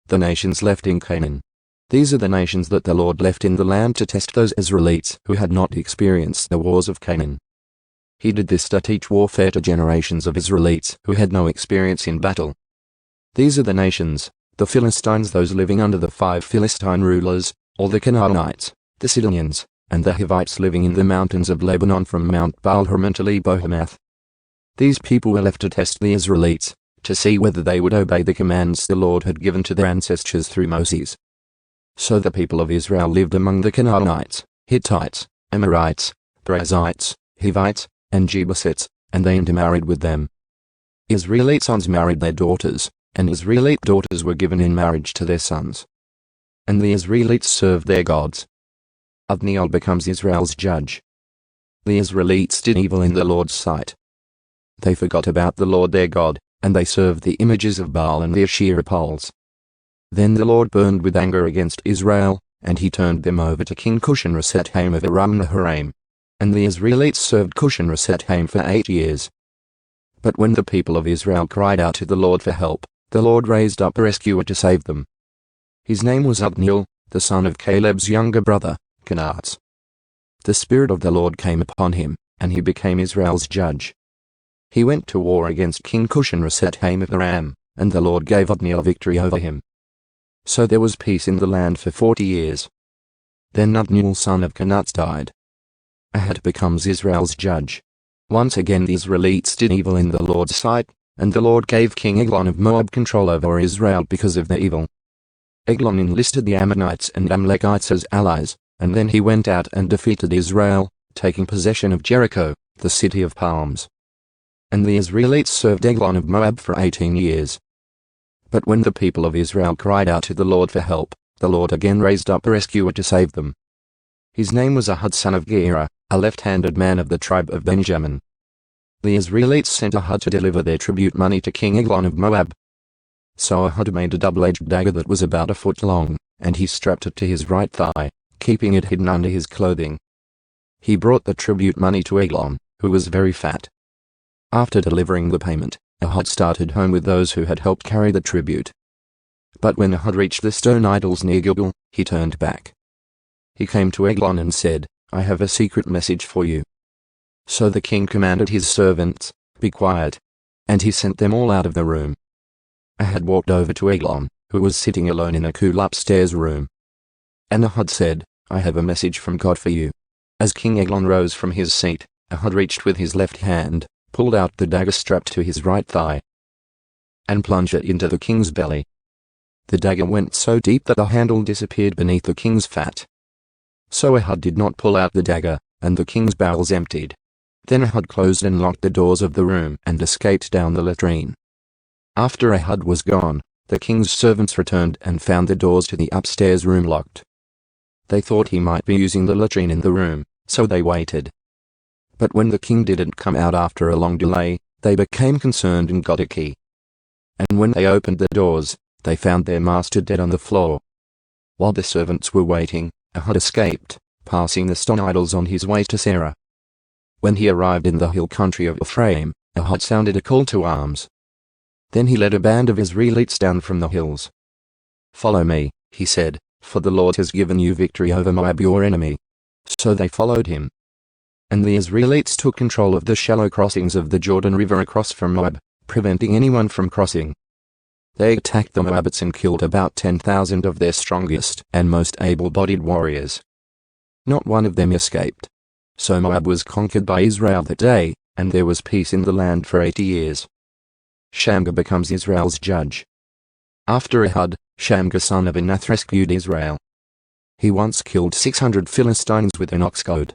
the nations left in Canaan. These are the nations that the Lord left in the land to test those Israelites who had not experienced the wars of Canaan. He did this to teach warfare to generations of Israelites who had no experience in battle. These are the nations: the Philistines, those living under the 5 Philistine rulers, or the Canaanites, the Sidonians, and the Hivites living in the mountains of Lebanon from Mount Baal-Hermon to Lebo-Hamath. These people were left to test the Israelites, to see whether they would obey the commands the Lord had given to their ancestors through Moses. So the people of Israel lived among the Canaanites, Hittites, Amorites, Perizzites, Hivites, and Jebusites, and they intermarried with them. Israelite sons married their daughters, and Israelite daughters were given in marriage to their sons. And the Israelites served their gods. Othniel becomes Israel's judge. The Israelites did evil in the Lord's sight. They forgot about the Lord their God, and they served the images of Baal and the Asherah poles. Then the Lord burned with anger against Israel, and he turned them over to King Cushan-Rishathaim of Aram-Naharaim. And the Israelites served Cushan-Rishathaim for 8 years. But when the people of Israel cried out to the Lord for help, the Lord raised up a rescuer to save them. His name was Othniel, the son of Caleb's younger brother, Kenaz. The Spirit of the Lord came upon him, and he became Israel's judge. He went to war against King Cushan-Rishathaim of Aram, and the Lord gave Othniel victory over him. So there was peace in the land for 40 years. Then Othniel son of Kenaz died. Ahad becomes Israel's judge. Once again the Israelites did evil in the Lord's sight, and the Lord gave King Eglon of Moab control over Israel because of their evil. Eglon enlisted the Ammonites and Amalekites as allies, and then he went out and defeated Israel, taking possession of Jericho, the city of palms. And the Israelites served Eglon of Moab for 18 years. But when the people of Israel cried out to the Lord for help, the Lord again raised up a rescuer to save them. His name was Ahad son of Gera, a left-handed man of the tribe of Benjamin. The Israelites sent Ahad to deliver their tribute money to King Eglon of Moab. So Ahad made a double-edged dagger that was about 1 foot long, and he strapped it to his right thigh, keeping it hidden under his clothing. He brought the tribute money to Eglon, who was very fat. After delivering the payment, Ahad started home with those who had helped carry the tribute. But when Ahad reached the stone idols near Gilgal, he turned back. He came to Eglon and said, "I have a secret message for you." So the king commanded his servants, "Be quiet." And he sent them all out of the room. Ahad walked over to Eglon, who was sitting alone in a cool upstairs room. And Ahad said, "I have a message from God for you." As King Eglon rose from his seat, Ahad reached with his left hand, pulled out the dagger strapped to his right thigh, and plunged it into the king's belly. The dagger went so deep that the handle disappeared beneath the king's fat. So Ahad did not pull out the dagger, and the king's bowels emptied. Then Ahad closed and locked the doors of the room and escaped down the latrine. After Ahad was gone, the king's servants returned and found the doors to the upstairs room locked. They thought he might be using the latrine in the room, so they waited. But when the king didn't come out after a long delay, they became concerned and got a key. And when they opened the doors, they found their master dead on the floor. While the servants were waiting, Ahad escaped, passing the stone idols on his way to Sarah. When he arrived in the hill country of Ephraim, Ahad sounded a call to arms. Then he led a band of Israelites down from the hills. "Follow me," he said, "for the Lord has given you victory over Moab your enemy." So they followed him. And the Israelites took control of the shallow crossings of the Jordan River across from Moab, preventing anyone from crossing. They attacked the Moabites and killed about 10,000 of their strongest and most able-bodied warriors. Not one of them escaped. So Moab was conquered by Israel that day, and there was peace in the land for 80 years. Shamgar becomes Israel's judge. After Ahad, Shamgar son of Anath rescued Israel. He once killed 600 Philistines with an ox goad.